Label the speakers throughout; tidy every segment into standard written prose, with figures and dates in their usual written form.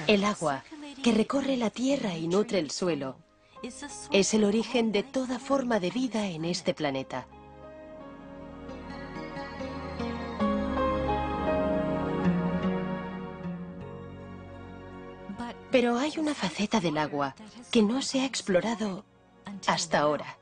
Speaker 1: El agua, que recorre la tierra y nutre el suelo, es el origen de toda forma de vida en este planeta. Pero hay una faceta del agua que no se ha explorado hasta ahora.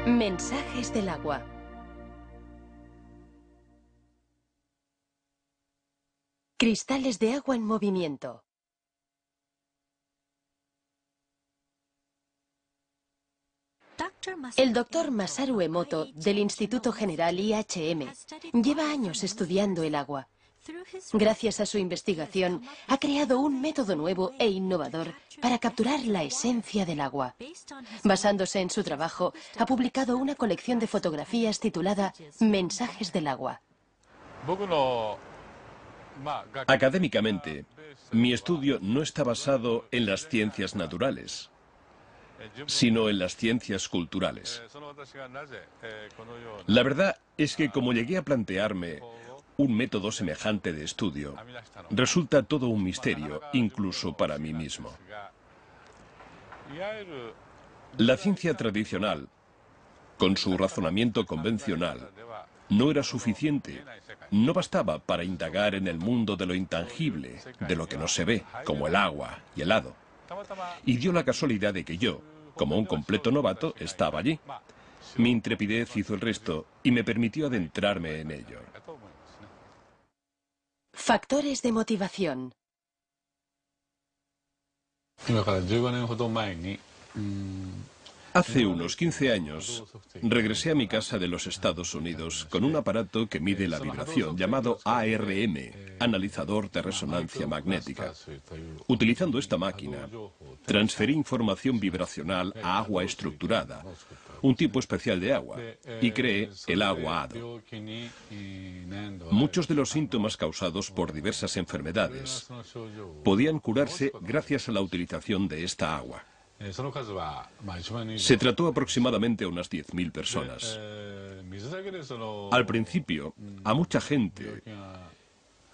Speaker 1: Mensajes del agua. Cristales de agua en movimiento. El doctor Masaru Emoto, del Instituto General IHM, lleva años estudiando el agua. Gracias a su investigación, ha creado un método nuevo e innovador para capturar la esencia del agua. Basándose en su trabajo, ha publicado una colección de fotografías titulada Mensajes del agua.
Speaker 2: Académicamente, mi estudio no está basado en las ciencias naturales, sino en las ciencias culturales. La verdad es que como llegué a plantearme un método semejante de estudio, resulta todo un misterio, incluso para mí mismo. La ciencia tradicional, con su razonamiento convencional, no era suficiente. No bastaba para indagar en el mundo de lo intangible, de lo que no se ve, como el agua y el hado. Y dio la casualidad de que yo, como un completo novato, estaba allí. Mi intrepidez hizo el resto y me permitió adentrarme en ello.
Speaker 1: Factores de motivación.
Speaker 2: Hace unos 15 años, regresé a mi casa de los Estados Unidos con un aparato que mide la vibración llamado ARM, analizador de resonancia magnética. Utilizando esta máquina, transferí información vibracional a agua estructurada, un tipo especial de agua, y creé el agua hado. Muchos de los síntomas causados por diversas enfermedades podían curarse gracias a la utilización de esta agua. Se trató aproximadamente a unas 10.000 personas. Al principio, a mucha gente,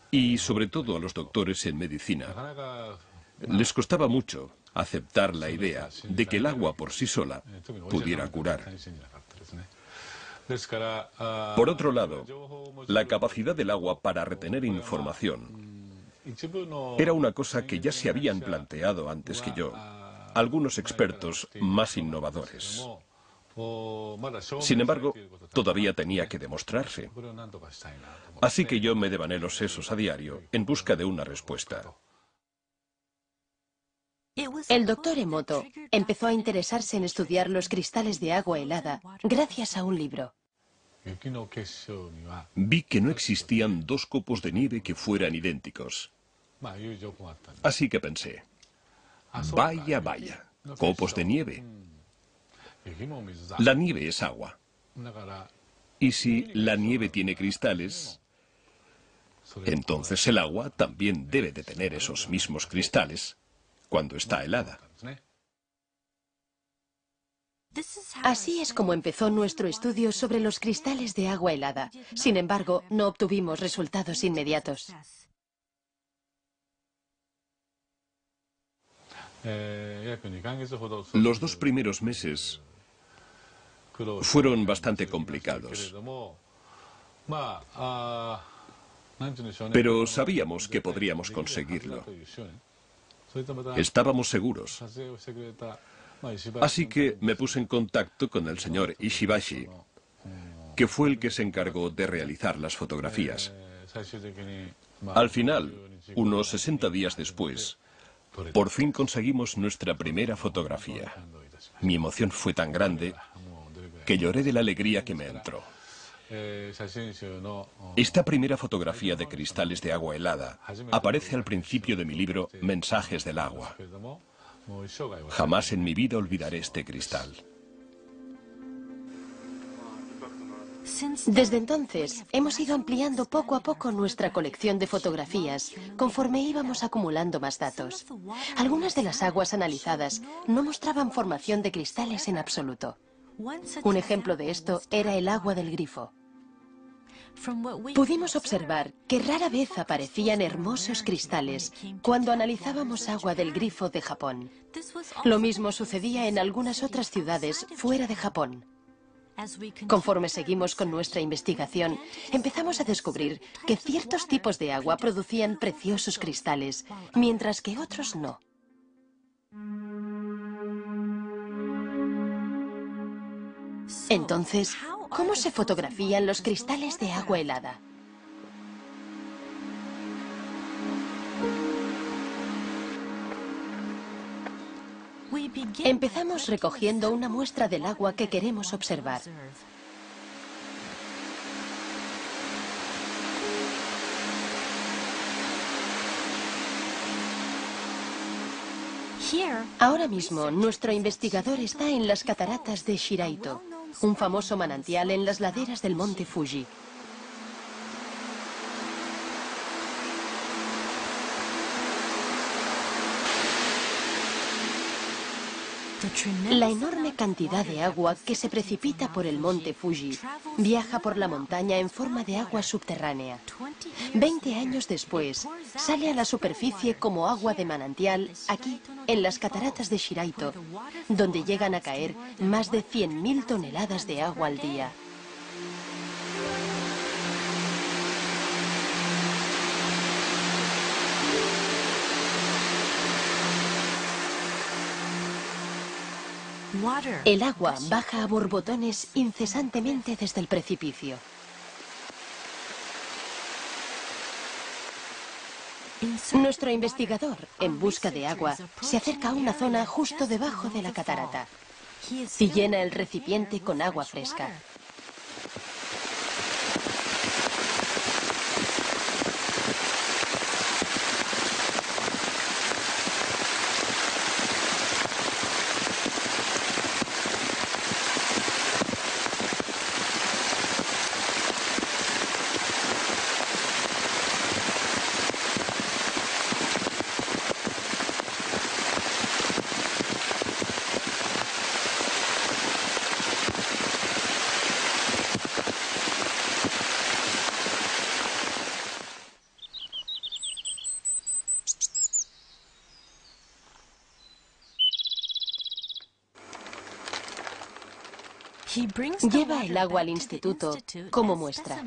Speaker 2: y sobre todo a los doctores en medicina, les costaba mucho aceptar la idea de que el agua por sí sola pudiera curar. Por otro lado, la capacidad del agua para retener información era una cosa que ya se habían planteado antes que yo algunos expertos más innovadores. Sin embargo, todavía tenía que demostrarse. Así que yo me devané los sesos a diario en busca de una respuesta.
Speaker 1: El doctor Emoto empezó a interesarse en estudiar los cristales de agua helada gracias a un libro.
Speaker 2: Vi que no existían dos copos de nieve que fueran idénticos. Así que pensé, vaya, vaya, copos de nieve. La nieve es agua. Y si la nieve tiene cristales, entonces el agua también debe de tener esos mismos cristales cuando está helada.
Speaker 1: Así es como empezó nuestro estudio sobre los cristales de agua helada. Sin embargo, no obtuvimos resultados inmediatos.
Speaker 2: Los 2 primeros meses fueron bastante complicados. Pero sabíamos que podríamos conseguirlo. Estábamos seguros. Así que me puse en contacto con el señor Ishibashi, que fue el que se encargó de realizar las fotografías. Al final, unos 60 días después, por fin conseguimos nuestra primera fotografía. Mi emoción fue tan grande que lloré de la alegría que me entró. Esta primera fotografía de cristales de agua helada aparece al principio de mi libro Mensajes del agua. Jamás en mi vida olvidaré este cristal.
Speaker 1: Desde entonces, hemos ido ampliando poco a poco nuestra colección de fotografías, conforme íbamos acumulando más datos. Algunas de las aguas analizadas no mostraban formación de cristales en absoluto. Un ejemplo de esto era el agua del grifo. Pudimos observar que rara vez aparecían hermosos cristales cuando analizábamos agua del grifo de Japón. Lo mismo sucedía en algunas otras ciudades fuera de Japón. Conforme seguimos con nuestra investigación, empezamos a descubrir que ciertos tipos de agua producían preciosos cristales, mientras que otros no. Entonces, ¿cómo se fotografían los cristales de agua helada? Empezamos recogiendo una muestra del agua que queremos observar. Ahora mismo, nuestro investigador está en las cataratas de Shiraito, un famoso manantial en las laderas del monte Fuji. La enorme cantidad de agua que se precipita por el monte Fuji viaja por la montaña en forma de agua subterránea. 20 años después, sale a la superficie como agua de manantial aquí, en las cataratas de Shiraito, donde llegan a caer más de 100.000 toneladas de agua al día. El agua baja a borbotones incesantemente desde el precipicio. Nuestro investigador, en busca de agua, se acerca a una zona justo debajo de la catarata y llena el recipiente con agua fresca. Lleva el agua al instituto como muestra.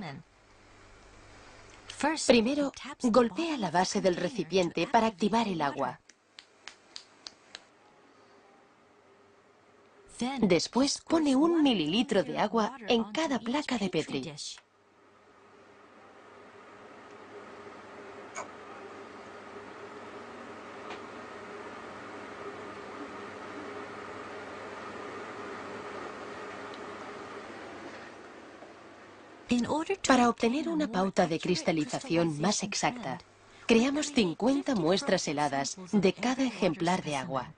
Speaker 1: Primero, golpea la base del recipiente para activar el agua. Después pone 1 mililitro de agua en cada placa de Petri. Para obtener una pauta de cristalización más exacta, creamos 50 muestras heladas de cada ejemplar de agua.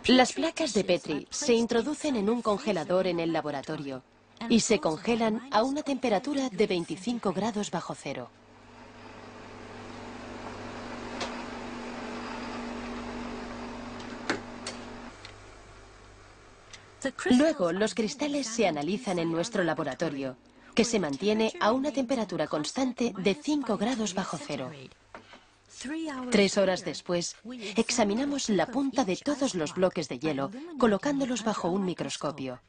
Speaker 1: Las placas de Petri se introducen en un congelador en el laboratorio y se congelan a una temperatura de 25 grados bajo cero. Luego, los cristales se analizan en nuestro laboratorio, que se mantiene a una temperatura constante de 5 grados bajo cero. 3 horas después, examinamos la punta de todos los bloques de hielo, colocándolos bajo un microscopio.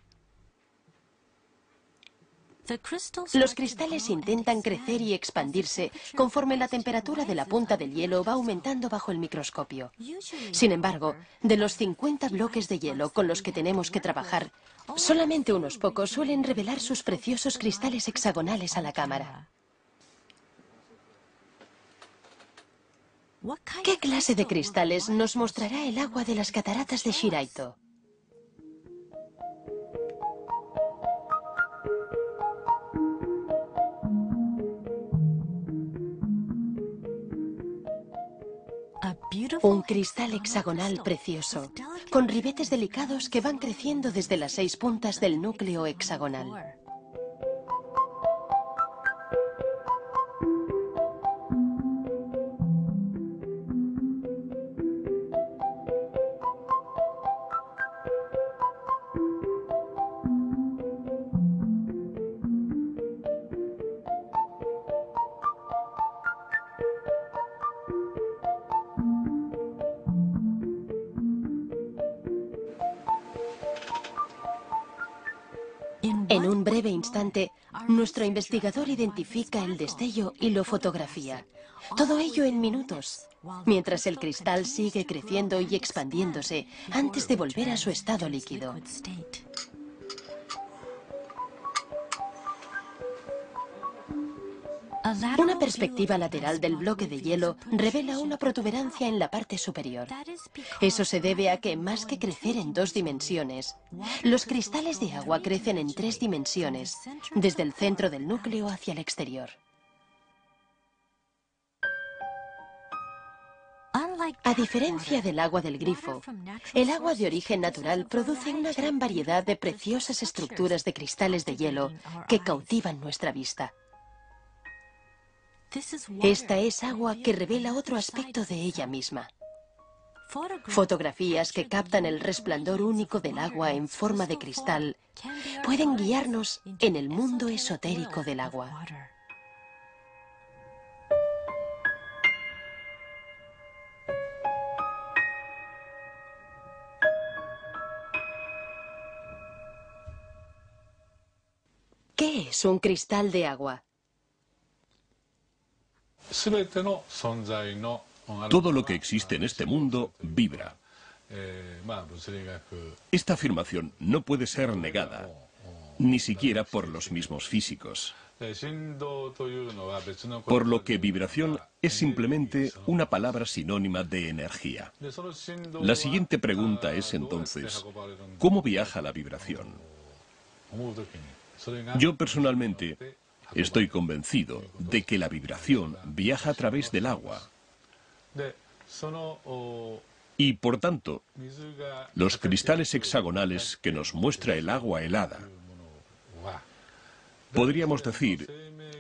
Speaker 1: Los cristales intentan crecer y expandirse conforme la temperatura de la punta del hielo va aumentando bajo el microscopio. Sin embargo, de los 50 bloques de hielo con los que tenemos que trabajar, solamente unos pocos suelen revelar sus preciosos cristales hexagonales a la cámara. ¿Qué clase de cristales nos mostrará el agua de las cataratas de Shiraito? Un cristal hexagonal precioso, con ribetes delicados que van creciendo desde las 6 puntas del núcleo hexagonal. En un breve instante, nuestro investigador identifica el destello y lo fotografía. Todo ello en minutos, mientras el cristal sigue creciendo y expandiéndose antes de volver a su estado líquido. Una perspectiva lateral del bloque de hielo revela una protuberancia en la parte superior. Eso se debe a que, más que crecer en 2 dimensiones, los cristales de agua crecen en 3 dimensiones, desde el centro del núcleo hacia el exterior. A diferencia del agua del grifo, el agua de origen natural produce una gran variedad de preciosas estructuras de cristales de hielo que cautivan nuestra vista. Esta es agua que revela otro aspecto de ella misma. Fotografías que captan el resplandor único del agua en forma de cristal pueden guiarnos en el mundo esotérico del agua. ¿Qué es un cristal de agua?
Speaker 2: Todo lo que existe en este mundo vibra. Esta afirmación no puede ser negada, ni siquiera por los mismos físicos. Por lo que vibración es simplemente una palabra sinónima de energía. La siguiente pregunta es entonces, ¿cómo viaja la vibración? Yo personalmente estoy convencido de que la vibración viaja a través del agua. Y por tanto, los cristales hexagonales que nos muestra el agua helada, podríamos decir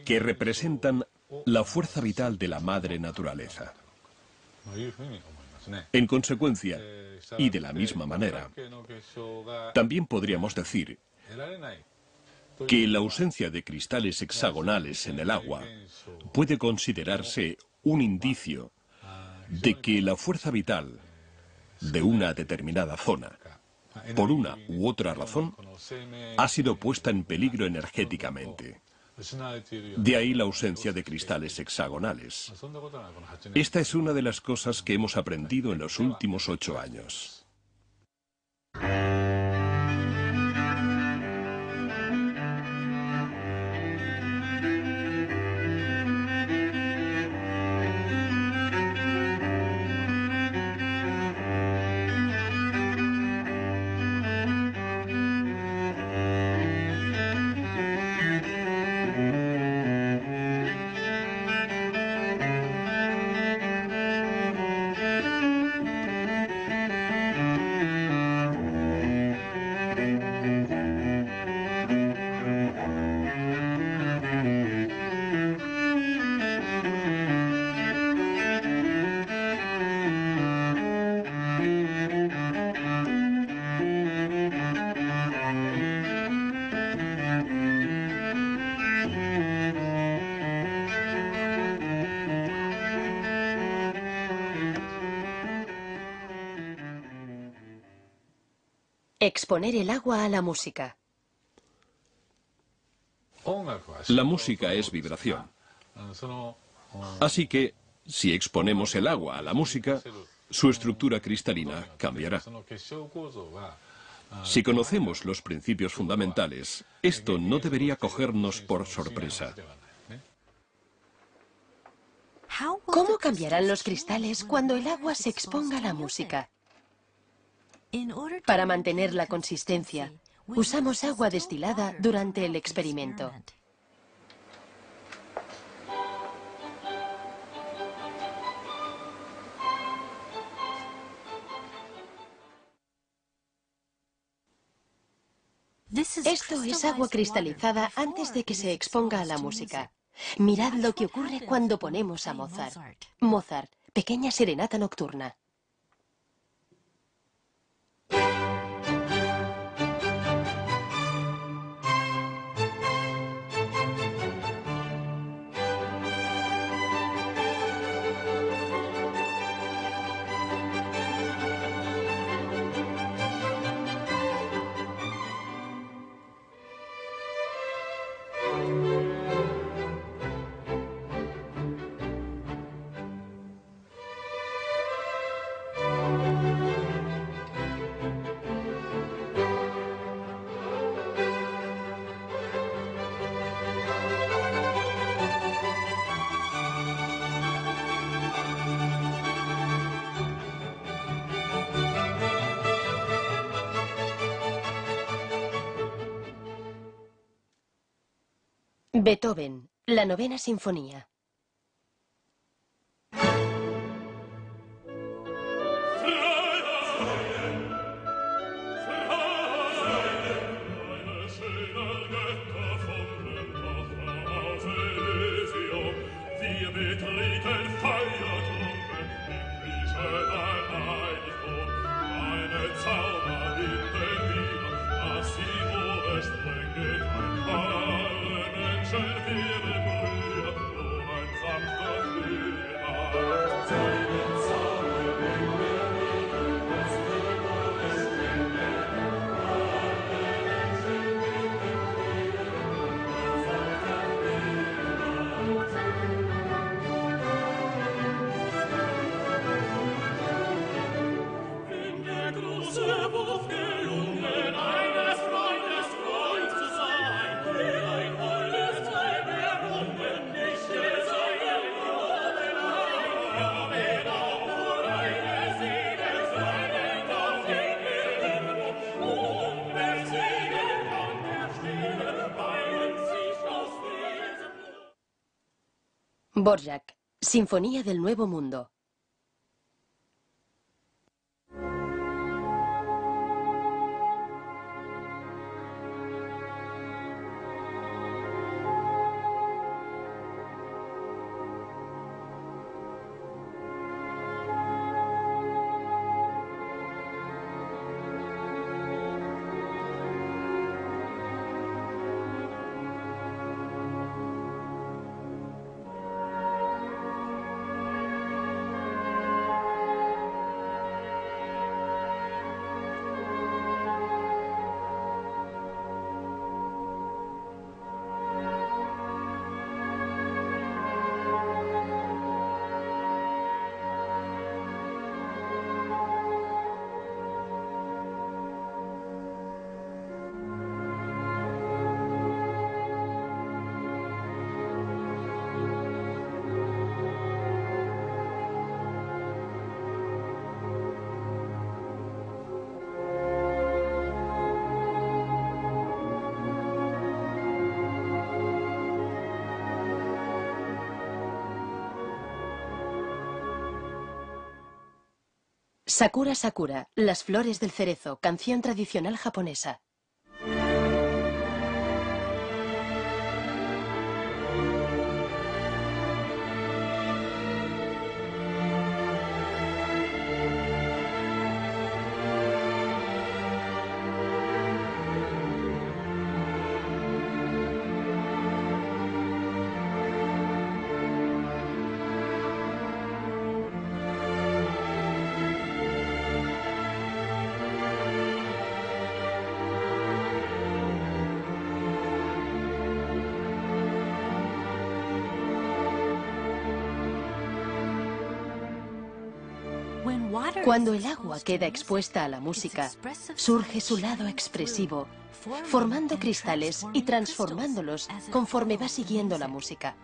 Speaker 2: que representan la fuerza vital de la madre naturaleza. En consecuencia, y de la misma manera, también podríamos decir que la ausencia de cristales hexagonales en el agua puede considerarse un indicio de que la fuerza vital de una determinada zona, por una u otra razón, ha sido puesta en peligro energéticamente. De ahí la ausencia de cristales hexagonales. Esta es una de las cosas que hemos aprendido en los últimos 8 años.
Speaker 1: Exponer el agua a la música.
Speaker 2: La música es vibración. Así que, si exponemos el agua a la música, su estructura cristalina cambiará. Si conocemos los principios fundamentales, esto no debería cogernos por sorpresa.
Speaker 1: ¿Cómo cambiarán los cristales cuando el agua se exponga a la música? Para mantener la consistencia, usamos agua destilada durante el experimento. Esto es agua cristalizada antes de que se exponga a la música. Mirad lo que ocurre cuando ponemos a Mozart. Mozart, Pequeña Serenata Nocturna. Beethoven, la Novena Sinfonía. Dvorak, Sinfonía del Nuevo Mundo. Sakura Sakura, Las flores del cerezo, canción tradicional japonesa. Cuando el agua queda expuesta a la música, surge su lado expresivo, formando cristales y transformándolos conforme va siguiendo la música.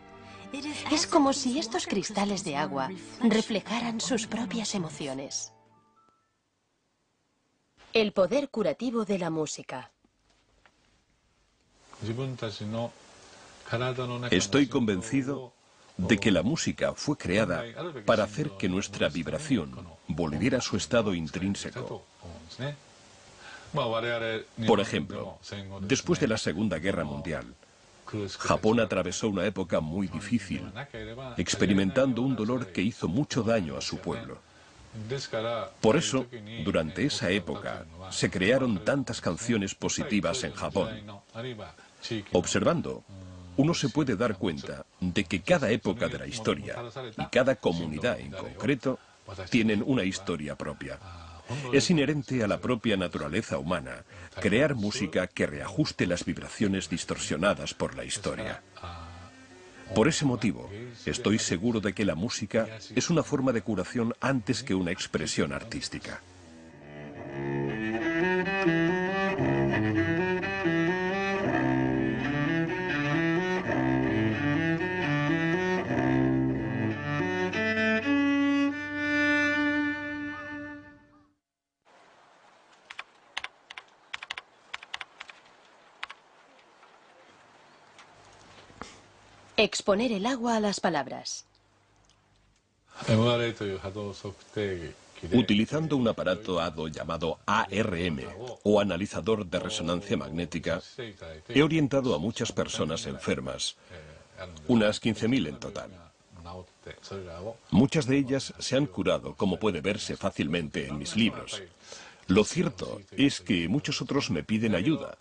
Speaker 1: Es como si estos cristales de agua reflejaran sus propias emociones. El poder curativo de la música.
Speaker 2: Estoy convencido de que la música fue creada para hacer que nuestra vibración volviera a su estado intrínseco. Por ejemplo, después de la Segunda Guerra Mundial, Japón atravesó una época muy difícil, experimentando un dolor que hizo mucho daño a su pueblo. Por eso, durante esa época, se crearon tantas canciones positivas en Japón. Observando, uno se puede dar cuenta de que cada época de la historia y cada comunidad en concreto tienen una historia propia. Es inherente a la propia naturaleza humana crear música que reajuste las vibraciones distorsionadas por la historia. Por ese motivo, estoy seguro de que la música es una forma de curación antes que una expresión artística.
Speaker 1: Exponer el agua a las palabras.
Speaker 2: Utilizando un aparato hado llamado ARM, o analizador de resonancia magnética, he orientado a muchas personas enfermas, unas 15.000 en total. Muchas de ellas se han curado, como puede verse fácilmente en mis libros. Lo cierto es que muchos otros me piden ayuda,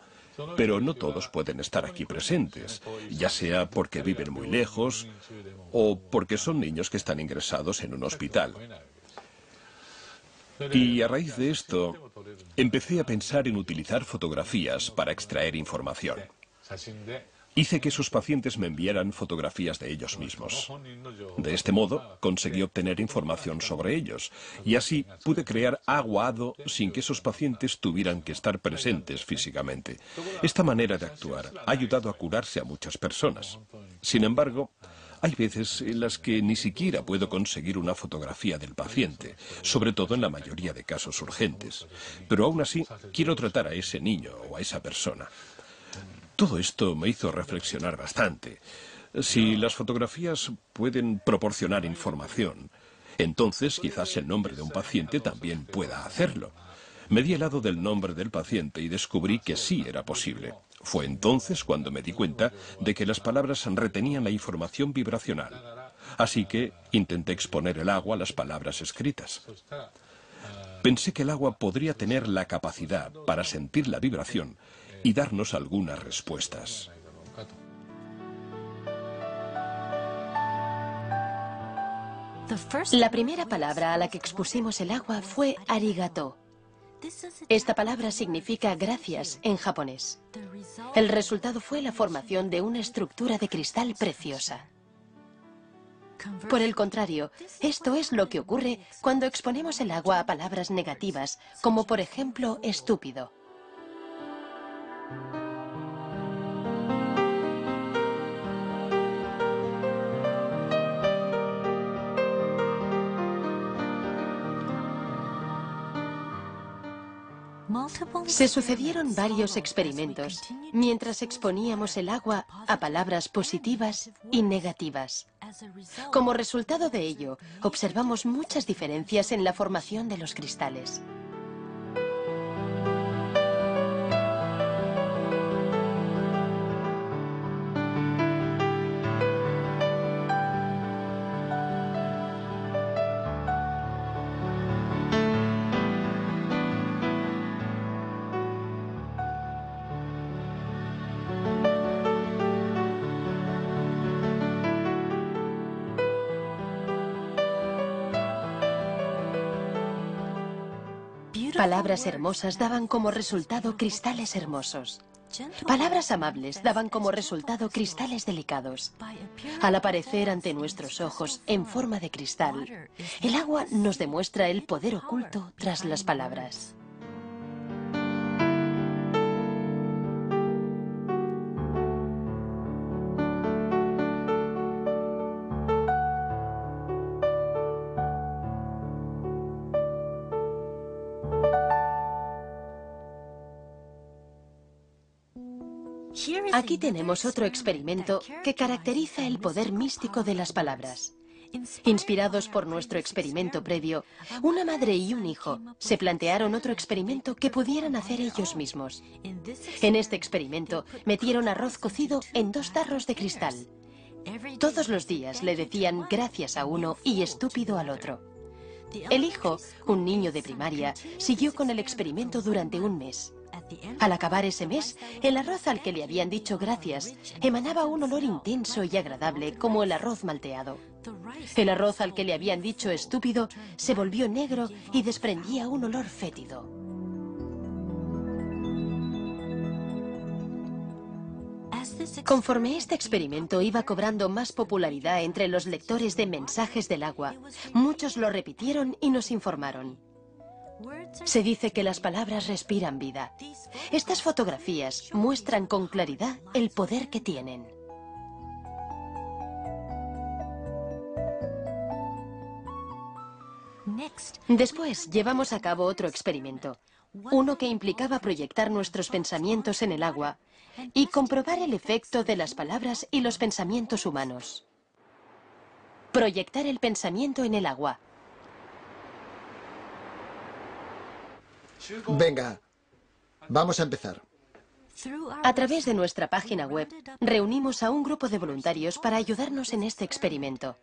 Speaker 2: pero no todos pueden estar aquí presentes, ya sea porque viven muy lejos o porque son niños que están ingresados en un hospital. Y a raíz de esto, empecé a pensar en utilizar fotografías para extraer información. Hice que esos pacientes me enviaran fotografías de ellos mismos. De este modo, conseguí obtener información sobre ellos, y así pude crear agua hado sin que esos pacientes tuvieran que estar presentes físicamente. Esta manera de actuar ha ayudado a curarse a muchas personas. Sin embargo, hay veces en las que ni siquiera puedo conseguir una fotografía del paciente, sobre todo en la mayoría de casos urgentes. Pero aún así, quiero tratar a ese niño o a esa persona. Todo esto me hizo reflexionar bastante. Si las fotografías pueden proporcionar información, entonces quizás el nombre de un paciente también pueda hacerlo. Me di helado del nombre del paciente y descubrí que sí era posible. Fue entonces cuando me di cuenta de que las palabras retenían la información vibracional. Así que intenté exponer el agua a las palabras escritas. Pensé que el agua podría tener la capacidad para sentir la vibración y darnos algunas respuestas.
Speaker 1: La primera palabra a la que expusimos el agua fue arigato. Esta palabra significa gracias en japonés. El resultado fue la formación de una estructura de cristal preciosa. Por el contrario, esto es lo que ocurre cuando exponemos el agua a palabras negativas, como por ejemplo estúpido. Se sucedieron varios experimentos mientras exponíamos el agua a palabras positivas y negativas. Como resultado de ello, observamos muchas diferencias en la formación de los cristales. Palabras hermosas daban como resultado cristales hermosos. Palabras amables daban como resultado cristales delicados. Al aparecer ante nuestros ojos en forma de cristal, el agua nos demuestra el poder oculto tras las palabras. Aquí tenemos otro experimento que caracteriza el poder místico de las palabras. Inspirados por nuestro experimento previo, una madre y un hijo se plantearon otro experimento que pudieran hacer ellos mismos. En este experimento metieron arroz cocido en 2 tarros de cristal. Todos los días le decían gracias a uno y estúpido al otro. El hijo, un niño de primaria, siguió con el experimento durante un mes. Al acabar ese mes, el arroz al que le habían dicho gracias emanaba un olor intenso y agradable como el arroz malteado. El arroz al que le habían dicho estúpido se volvió negro y desprendía un olor fétido. Conforme este experimento iba cobrando más popularidad entre los lectores de mensajes del agua, muchos lo repitieron y nos informaron. Se dice que las palabras respiran vida. Estas fotografías muestran con claridad el poder que tienen. Después llevamos a cabo otro experimento, uno que implicaba proyectar nuestros pensamientos en el agua y comprobar el efecto de las palabras y los pensamientos humanos. Proyectar el pensamiento en el agua.
Speaker 3: Venga, vamos a empezar.
Speaker 1: A través de nuestra página web, reunimos a un grupo de voluntarios para ayudarnos en este experimento.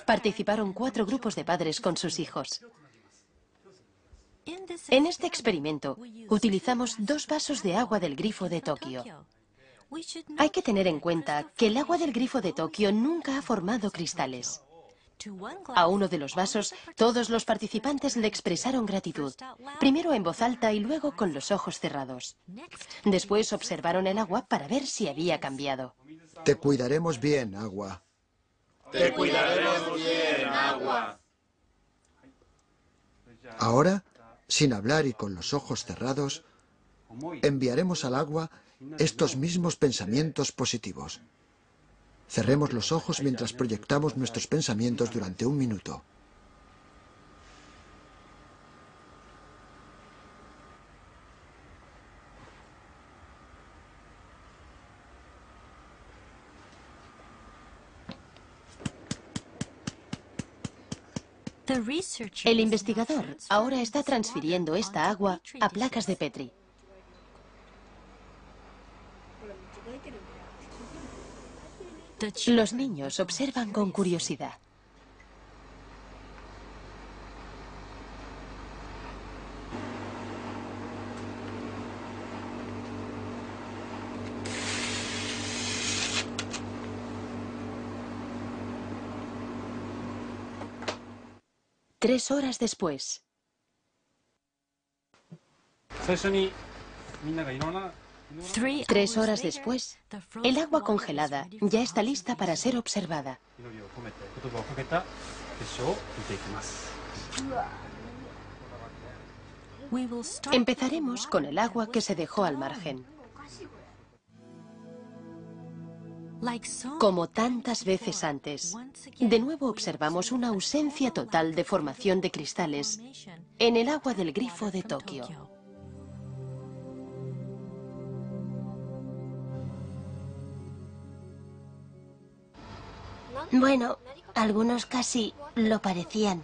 Speaker 1: Participaron 4 grupos de padres con sus hijos. En este experimento, utilizamos 2 vasos de agua del grifo de Tokio. Hay que tener en cuenta que el agua del grifo de Tokio nunca ha formado cristales. A uno de los vasos, todos los participantes le expresaron gratitud, primero en voz alta y luego con los ojos cerrados. Después observaron el agua para ver si había cambiado.
Speaker 3: Te cuidaremos bien, agua.
Speaker 4: Te cuidaremos bien, agua.
Speaker 3: Ahora, sin hablar y con los ojos cerrados, enviaremos al agua estos mismos pensamientos positivos. Cerremos los ojos mientras proyectamos nuestros pensamientos durante 1 minuto.
Speaker 1: El investigador ahora está transfiriendo esta agua a placas de Petri. Los niños observan con curiosidad. Tres horas después. 3 horas después, el agua congelada ya está lista para ser observada. Empezaremos con el agua que se dejó al margen. Como tantas veces antes, de nuevo observamos una ausencia total de formación de cristales en el agua del grifo de Tokio.
Speaker 5: Bueno, algunos casi lo parecían.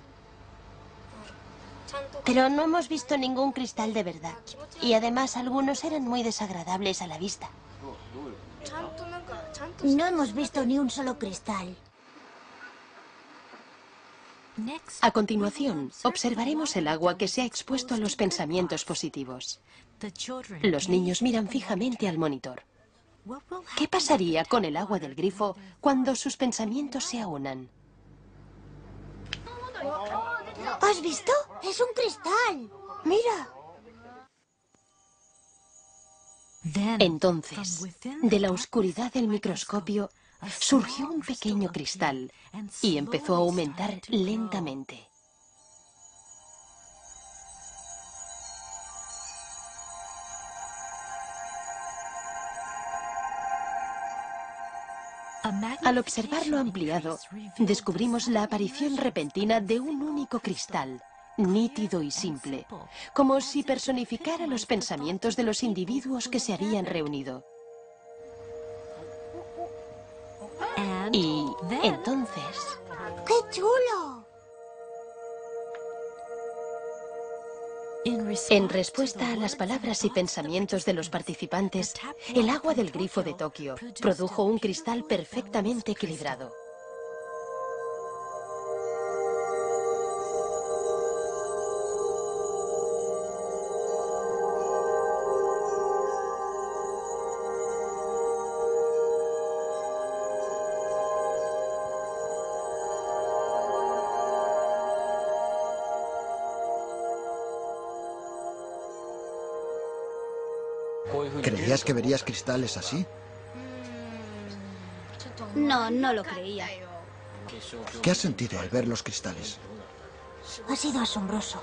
Speaker 5: Pero no hemos visto ningún cristal de verdad. Y además algunos eran muy desagradables a la vista.
Speaker 6: No hemos visto ni un solo cristal.
Speaker 1: A continuación, observaremos el agua que se ha expuesto a los pensamientos positivos. Los niños miran fijamente al monitor. ¿Qué pasaría con el agua del grifo cuando sus pensamientos se aunan?
Speaker 6: ¿Has visto? ¡Es un cristal! ¡Mira!
Speaker 1: Entonces, de la oscuridad del microscopio, surgió un pequeño cristal y empezó a aumentar lentamente. Al observarlo ampliado, descubrimos la aparición repentina de un único cristal, nítido y simple, como si personificara los pensamientos de los individuos que se habían reunido. Y entonces...
Speaker 6: ¡Qué chulo!
Speaker 1: En respuesta a las palabras y pensamientos de los participantes, el agua del grifo de Tokio produjo un cristal perfectamente equilibrado.
Speaker 3: ¿Creías que verías cristales así?
Speaker 7: No, no lo creía.
Speaker 3: ¿Qué has sentido al ver los cristales?
Speaker 6: Ha sido asombroso.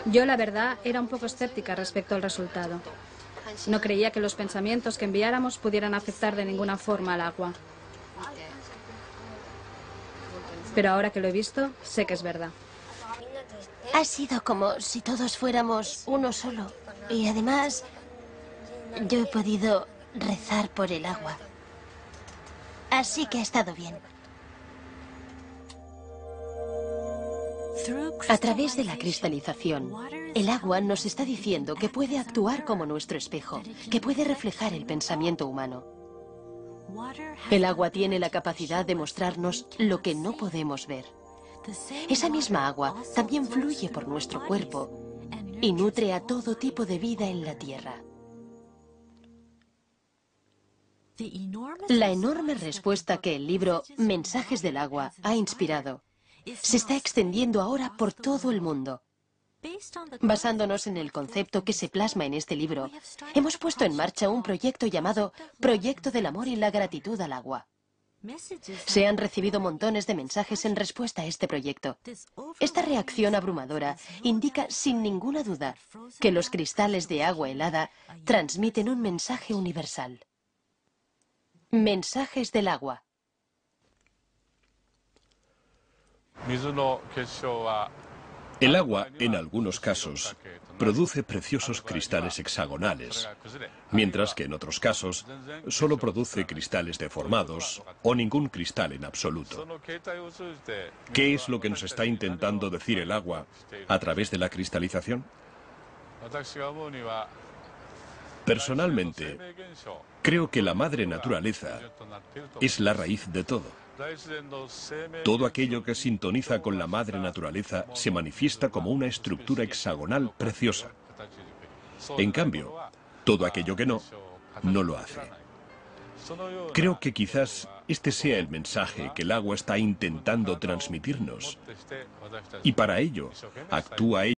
Speaker 8: Yo, la verdad, era un poco escéptica respecto al resultado. No creía que los pensamientos que enviáramos pudieran afectar de ninguna forma al agua. Pero ahora que lo he visto, sé que es verdad.
Speaker 5: Ha sido como si todos fuéramos uno solo. Y además, yo he podido rezar por el agua. Así que ha estado bien.
Speaker 1: A través de la cristalización, el agua nos está diciendo que puede actuar como nuestro espejo, que puede reflejar el pensamiento humano. El agua tiene la capacidad de mostrarnos lo que no podemos ver. Esa misma agua también fluye por nuestro cuerpo y nutre a todo tipo de vida en la Tierra. La enorme respuesta que el libro Mensajes del agua ha inspirado se está extendiendo ahora por todo el mundo. Basándonos en el concepto que se plasma en este libro, hemos puesto en marcha un proyecto llamado Proyecto del Amor y la Gratitud al Agua. Se han recibido montones de mensajes en respuesta a este proyecto. Esta reacción abrumadora indica sin ninguna duda que los cristales de agua helada transmiten un mensaje universal. Mensajes del agua.
Speaker 2: El agua, en algunos casos, produce preciosos cristales hexagonales, mientras que en otros casos solo produce cristales deformados o ningún cristal en absoluto. ¿Qué es lo que nos está intentando decir el agua a través de la cristalización? Personalmente, creo que la madre naturaleza es la raíz de todo. Todo aquello que sintoniza con la madre naturaleza se manifiesta como una estructura hexagonal preciosa. En cambio, todo aquello que no, no lo hace. Creo que quizás este sea el mensaje que el agua está intentando transmitirnos. Y para ello, actúa ella.